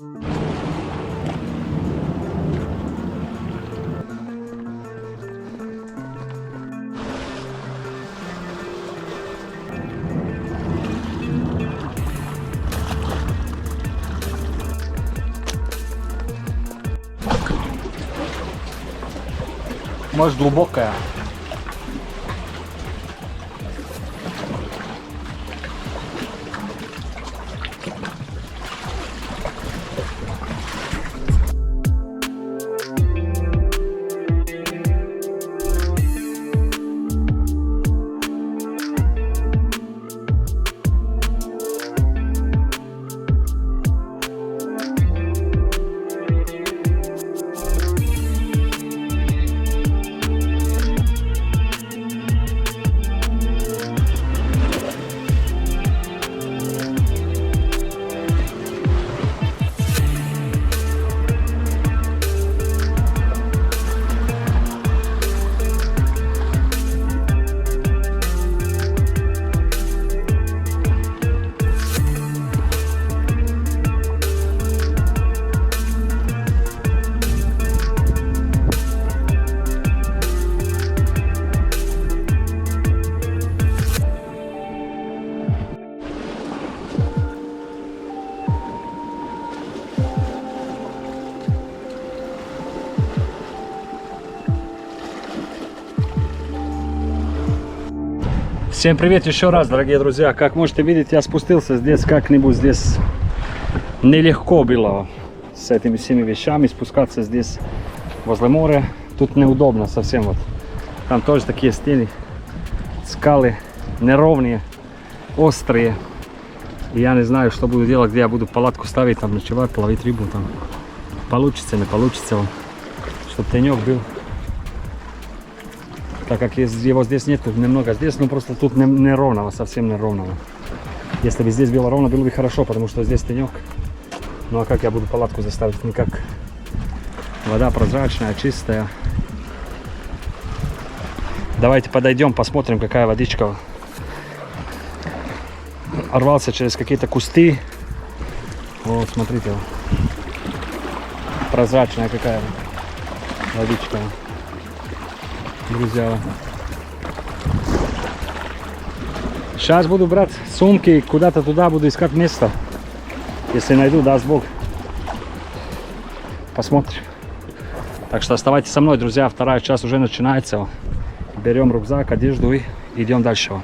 Может, глубокая. Всем привет еще раз, дорогие друзья. Как можете видеть, я спустился здесь как-нибудь. Здесь нелегко было с этими всеми вещами спускаться здесь возле моря. Тут неудобно совсем. Вот там тоже такие стены, скалы неровные, острые. И я не знаю, что буду делать, где я буду палатку ставить, там ночевать, ловить рыбу. Там получится, не получится, чтобы тенек был. Так как его здесь нет, тут немного здесь, но просто тут не ровного, совсем не ровного. Если бы здесь было ровно, было бы хорошо, потому что здесь тенек. Ну а как я буду палатку заставить? Никак. Вода прозрачная, чистая. Давайте подойдем, посмотрим, какая водичка. Рвался через какие-то кусты. Вот, смотрите. Прозрачная какая водичка. Друзья, сейчас буду брать сумки, куда-то туда буду искать место. Если найду, даст Бог, посмотрим. Так что оставайтесь со мной, друзья, вторая часть уже начинается. Берем рюкзак, одежду и идем дальше.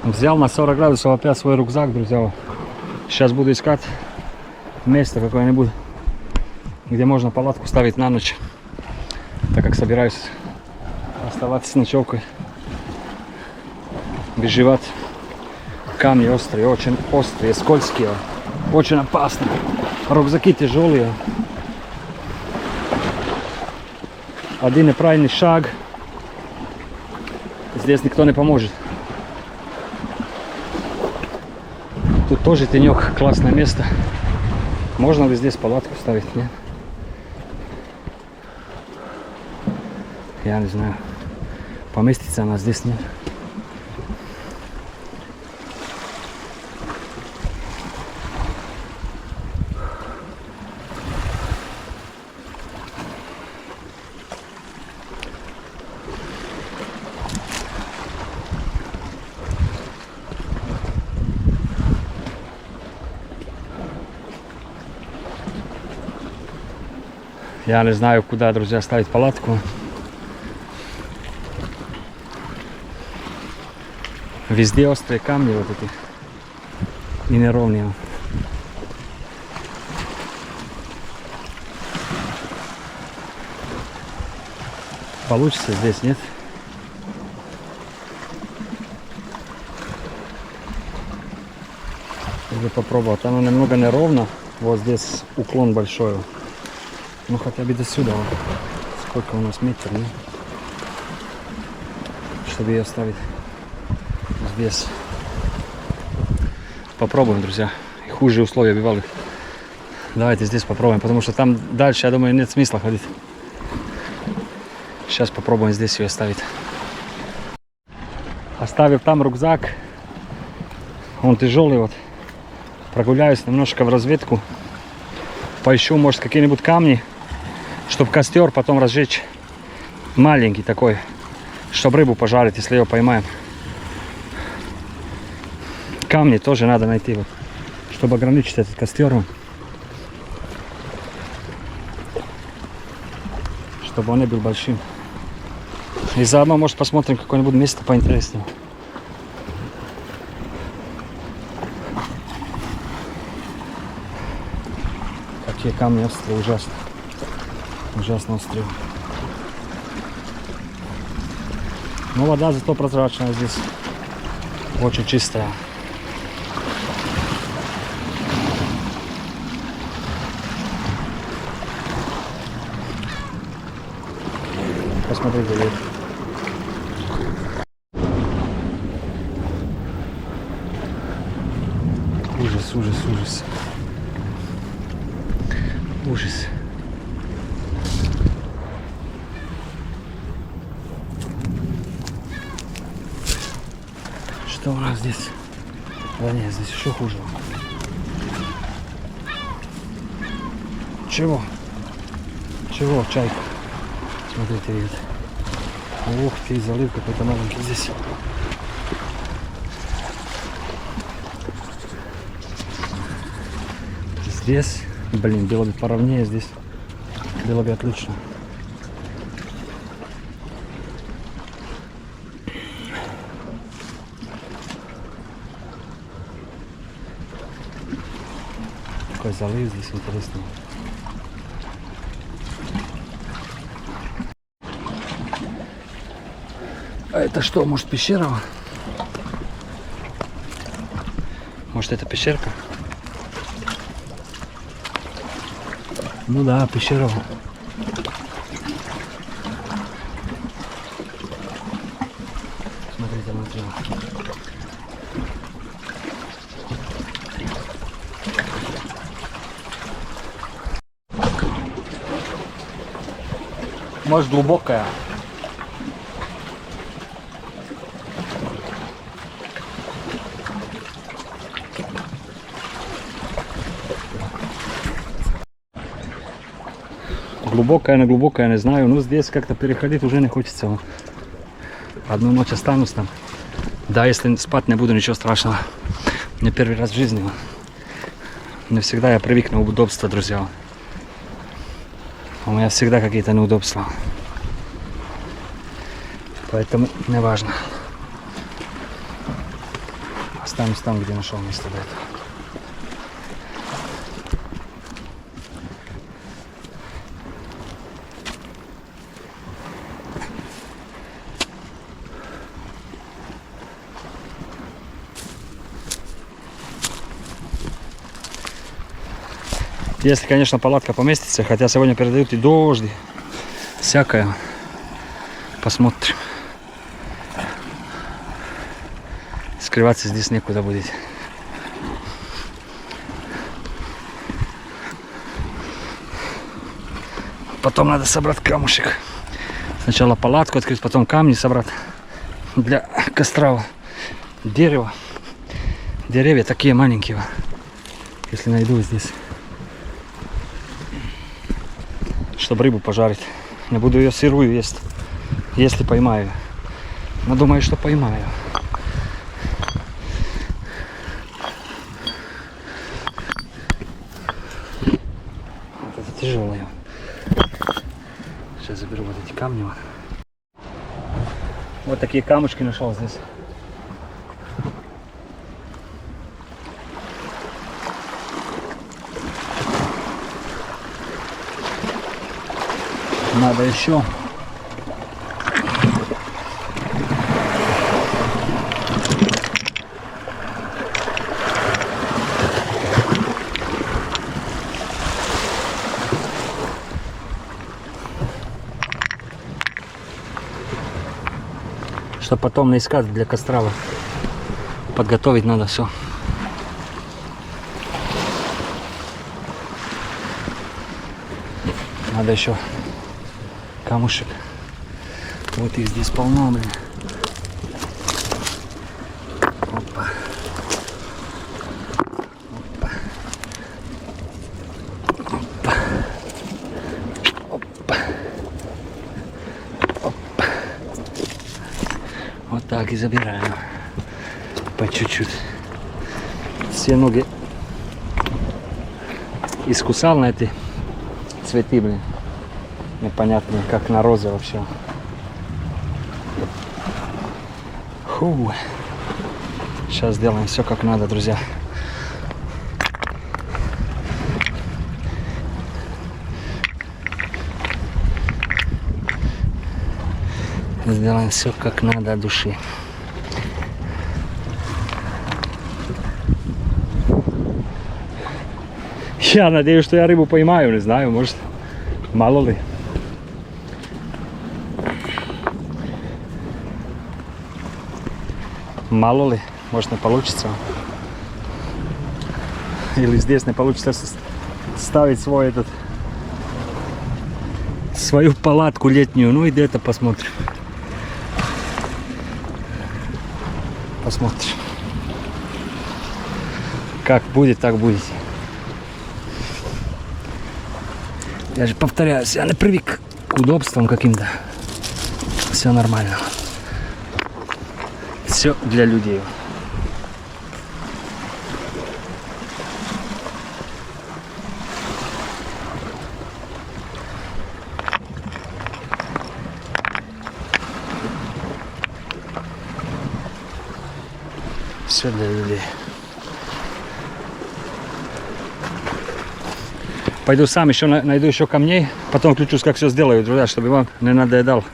Взял на 40 градусов опять свой рюкзак, друзья. Сейчас буду искать место какое-нибудь, где можно палатку ставить на ночь, так как собираюсь оставаться с ночевкой. Бежевать. Камни острые, очень острые, скользкие, очень опасно. Рюкзаки тяжелые. Один неправильный шаг, здесь никто не поможет. Тут тоже тенек, классное место. Можно ли здесь палатку ставить? Нет? Я не знаю. Поместится она здесь, нет? Я не знаю, куда, друзья, ставить палатку. Везде острые камни вот эти и неровные. Получится здесь, нет? Уже попробовать. Оно немного неровно. Вот здесь уклон большой. Ну хотя бы до сюда. Сколько у нас метр, нет? Чтобы ее оставить здесь. Попробуем, друзья. И хуже условия бывали. Давайте здесь попробуем, потому что там дальше, я думаю, нет смысла ходить. Сейчас попробуем здесь ее оставить. Оставив там рюкзак. Он тяжелый, вот. Прогуляюсь немножко в разведку. Поищу, может, какие-нибудь камни, чтобы костер потом разжечь. Маленький такой, чтобы рыбу пожарить, если ее поймаем. Камни тоже надо найти, вот, чтобы ограничить этот костер. Чтобы он не был большим. И заодно, может, посмотрим какое-нибудь место поинтереснее. Какие камни острые, ужасно. Ужасно острые. Но вода зато прозрачная здесь. Очень чистая. Посмотрите, здесь. Ужас, ужас, ужас. Ужас. Что у нас здесь? Да нет, здесь еще хуже. Чего? Чего, чайка? Смотрите, ребят. Ух ты, залив какой-то маленький здесь. Здесь, блин, было бы поровнее здесь. Было бы отлично. Какой залив здесь интересный. А это что, может, пещера? Может, это пещерка? Ну да, пещера. Смотрите, внутри. Может, глубокая. Глубокая, не знаю, но здесь как-то переходить уже не хочется. Одну ночь останусь там. Да, если спать не буду, ничего страшного. Не первый раз в жизни. Не всегда я привык на удобства, друзья. У меня всегда какие-то неудобства. Поэтому не важно. Останусь там, где нашел место до этого. Если, конечно, палатка поместится, хотя сегодня передают и дождь, всякое. Посмотрим. Скрываться здесь некуда будет. Потом надо собрать камушек. Сначала палатку открыть, потом камни собрать для костра. Дерево. Деревья такие маленькие. Если найду здесь. Чтобы рыбу пожарить. Не буду ее сырую есть, если поймаю. Но думаю, что поймаю. Вот это тяжелое. Сейчас заберу вот эти камни. Вот такие камушки нашел здесь. Надо еще. Чтобы потом не искать для костра. Подготовить надо все. Надо еще камушек. Вот их здесь полно, блин. Опа. Опа. Опа. так и забираем. По чуть-чуть. Все ноги искусал на эти цветы, блин. Непонятно, как на розе вообще. Фу. Сейчас сделаем все как надо, друзья. Сделаем все как надо от души. Я надеюсь, что я рыбу поймаю, не знаю, может, мало ли. Мало ли, может не получится. Или здесь не получится ставить свою палатку летнюю. Ну и где-то посмотрим. Посмотрим. Как будет, так будет. Я же повторяюсь, я не привык к удобствам каким-то. Все нормально. Все для людей. Все для людей. Пойду сам еще найду еще камней, потом включусь, как все сделаю, друзья, чтобы вам не надоедал.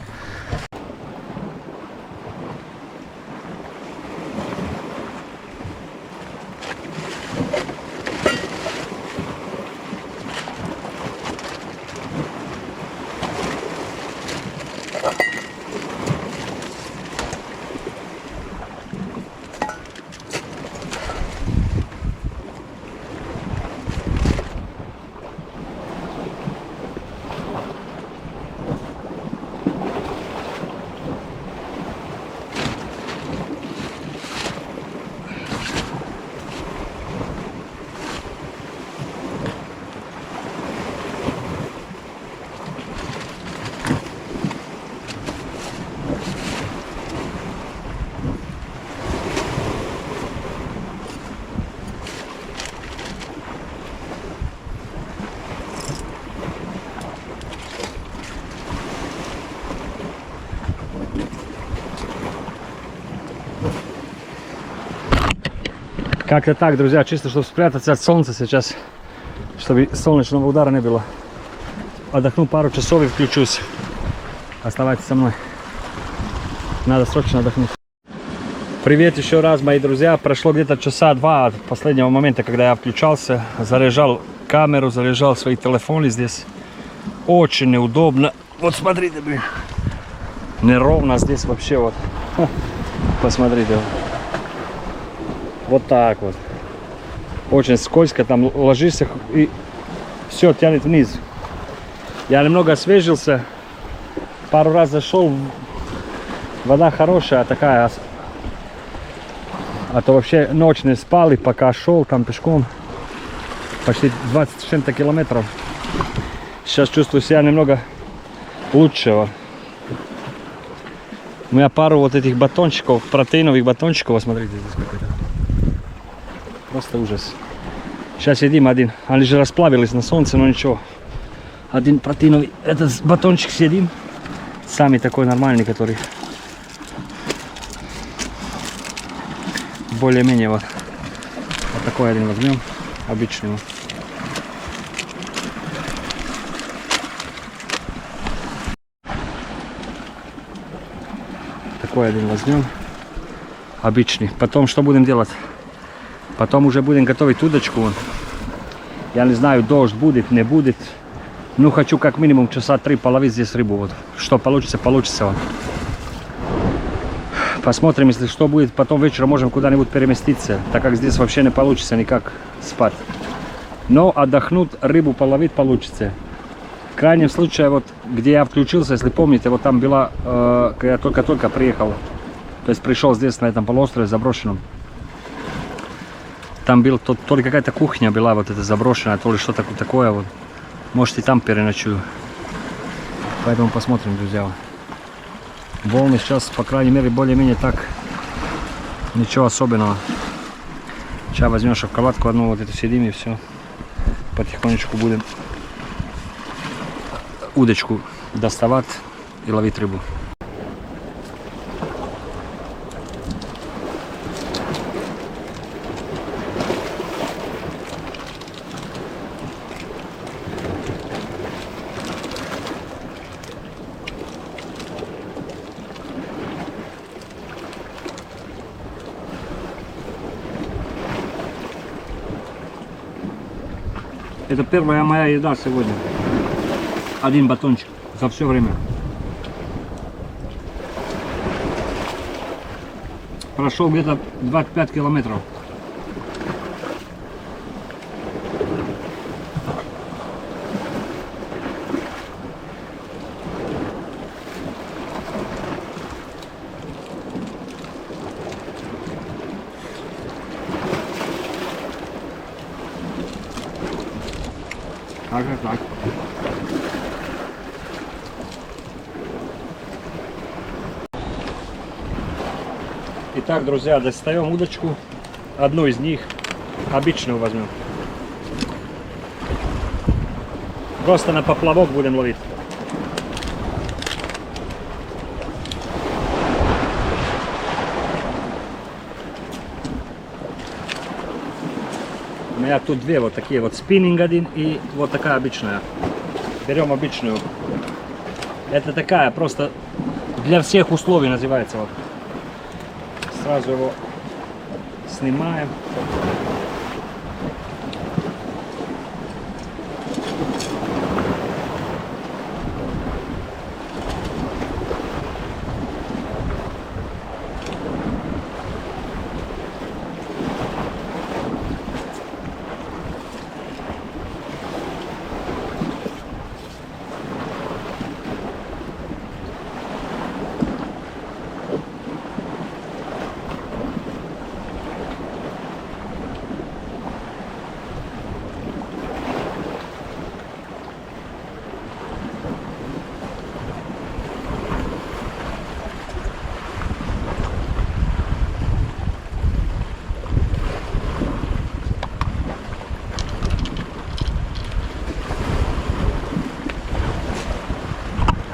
Как-то так, друзья, чисто чтобы спрятаться от солнца сейчас, чтобы солнечного удара не было. Отдохну пару часов и включусь. Оставайтесь со мной. Надо срочно отдохнуть. Привет еще раз, мои друзья. Прошло где-то часа два от последнего момента, когда я включался. Заряжал камеру, заряжал свои телефоны здесь. Очень неудобно. Вот смотрите, блин. Неровно здесь вообще вот. Посмотрите. Вот так вот. Очень скользко, там ложишься и все тянет вниз. Я немного освежился. Пару раз зашел. Вода хорошая, такая. А то вообще ночь не спал, и пока шел там пешком. Почти 20 с чем-то километров. Сейчас чувствую себя немного лучшего. У меня пару вот этих батончиков, протеиновых батончиков. Смотрите, здесь какой-то. Просто ужас. Сейчас едим один. Они же расплавились на солнце, но ничего. Один протеиновый. Этот батончик съедим. Самый такой нормальный, который более-менее вот такой один возьмем. Обычный. Вот. Такой один возьмем. Обычный. Потом что будем делать? Потом уже будем готовить удочку. Я не знаю, дождь будет, не будет. Ну, хочу как минимум часа 3 половить здесь рыбу. Вот. Что получится, получится. Вот. Посмотрим, если что будет. Потом вечером можем куда-нибудь переместиться. Так как здесь вообще не получится никак спать. Но отдохнуть, рыбу половить получится. В крайнем случае, вот где я включился, если помните, вот там была, когда я только-только приехал. То есть пришел здесь, на этом полуострове заброшенном. Там был, то ли какая-то кухня была вот эта заброшенная, то ли что-то такое. Вот. Может, и там переночую. Поэтому посмотрим, друзья. Волны сейчас, по крайней мере, более-менее так. Ничего особенного. Сейчас возьмем шоколадку одну, вот эту съедим и все. Потихонечку будем удочку доставать и ловить рыбу. Это первая моя еда сегодня. Один батончик за все время. Прошел где-то 25 километров. Так. Итак, друзья, достаем удочку. Одну из них, обычную возьмем. Просто на поплавок будем ловить. У меня тут две вот такие вот, спиннинг один и вот такая обычная. Берем обычную. Это такая просто для всех условий называется. Вот. Сразу его снимаем.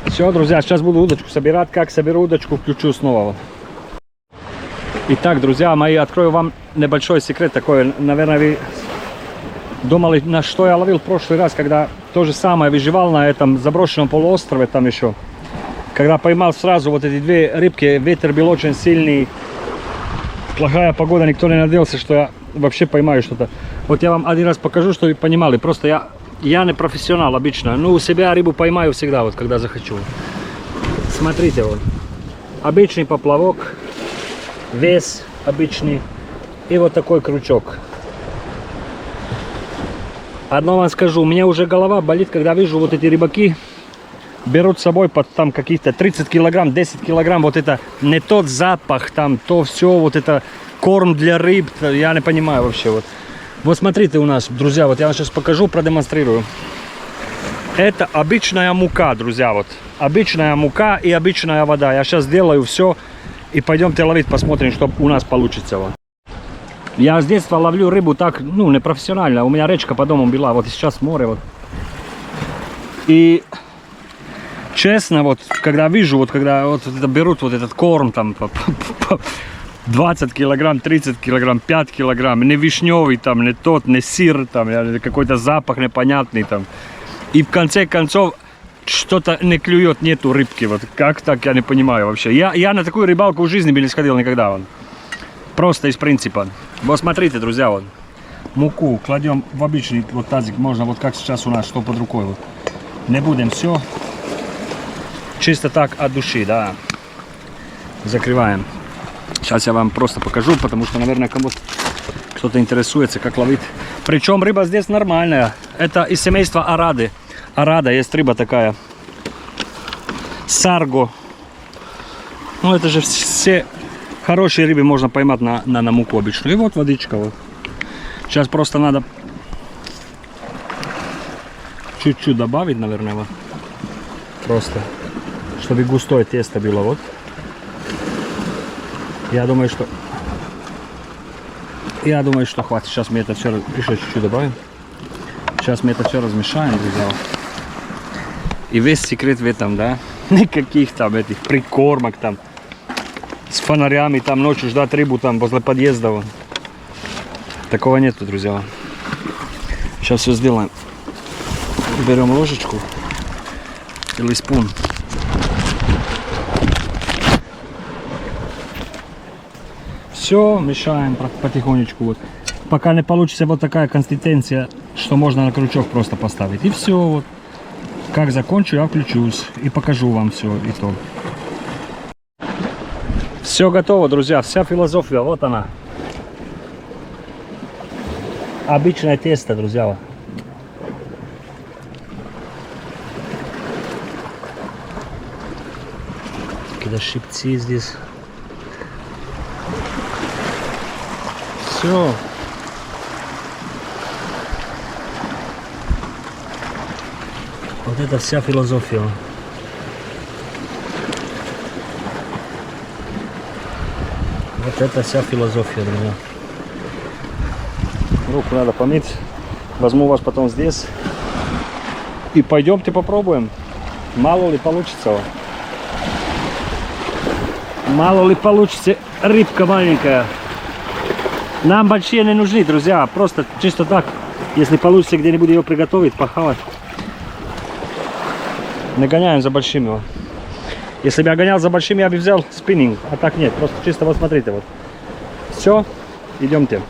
Все, друзья, сейчас буду удочку собирать. Как соберу удочку, включу снова. Итак, друзья мои, открою вам небольшой секрет такой. Наверное, вы думали, на что я ловил в прошлый раз, когда то же самое выживал на этом заброшенном полуострове там еще. Когда поймал сразу вот эти две рыбки, ветер был очень сильный, плохая погода, никто не надеялся, что я вообще поймаю что-то. Вот я вам один раз покажу, чтобы вы понимали. Просто я не профессионал обычно, но у себя рыбу поймаю всегда, вот когда захочу. Смотрите, вот. Обычный поплавок, вес обычный и вот такой крючок. Одно вам скажу, у меня уже голова болит, когда вижу вот эти рыбаки берут с собой под там каких-то 30 килограмм, 10 килограмм, вот это не тот запах, там то все, вот это корм для рыб, я не понимаю вообще. Вот смотрите у нас, друзья, вот я вам сейчас покажу, продемонстрирую. Это обычная мука, друзья, вот. Обычная мука и обычная вода. Я сейчас сделаю все и пойдемте ловить, посмотрим, что у нас получится. Вот. Я с детства ловлю рыбу так, ну, не профессионально. У меня речка по дому была, вот и сейчас море, вот. И честно, вот, когда вижу, вот, когда вот это берут вот этот корм, там, 20 килограмм, 30 килограмм, 5 килограмм, не вишневый, там, не тот, не сыр, там, какой-то запах непонятный, там. И в конце концов что-то не клюет, нету рыбки, вот, как так, я не понимаю вообще. Я на такую рыбалку в жизни бы не сходил никогда, вот. Просто из принципа. Вот смотрите, друзья, вот, муку кладем в обычный вот тазик, можно вот как сейчас у нас, что под рукой, вот. Не будем все, чисто так от души, да, закрываем. Сейчас я вам просто покажу, потому что, наверное, кому-то кто-то интересуется, как ловить. Причем рыба здесь нормальная. Это из семейства арады. Арада, есть рыба такая. Сарго. Ну, это же все хорошие рыбы можно поймать на муку обычную. И вот водичка. Вот. Сейчас просто надо чуть-чуть добавить, наверное, вот. Просто, чтобы густое тесто было. Вот. Я думаю, что хватит. Сейчас мы это все еще чуть-чуть добавим. Сейчас мы это все размешаем, друзья. И весь секрет в этом, да? Никаких там этих прикормок там с фонарями там ночью ждать рыбу там возле подъезда. Вон. Такого нету, друзья. Сейчас все сделаем. Берем ложечку или спун. Все мешаем потихонечку. Вот. Пока не получится вот такая консистенция, что можно на крючок просто поставить. И все. Вот. Как закончу, я включусь и покажу вам все итог. Все готово, друзья. Вся философия, вот она. Обычное тесто, друзья. Какие-то щипцы здесь. Все. Вот это вся философия. Вот это вся философия, друзья. Руку надо помыть. Возьму вас потом здесь. И пойдемте попробуем. Мало ли получится. Мало ли получится рыбка маленькая. Нам большие не нужны, друзья. Просто чисто так. Если получится где-нибудь ее приготовить, похавать. Не гоняем за большими. Если бы я гонял за большими, я бы взял спиннинг. А так нет. Просто чисто вот смотрите. Вот. Все. Идемте.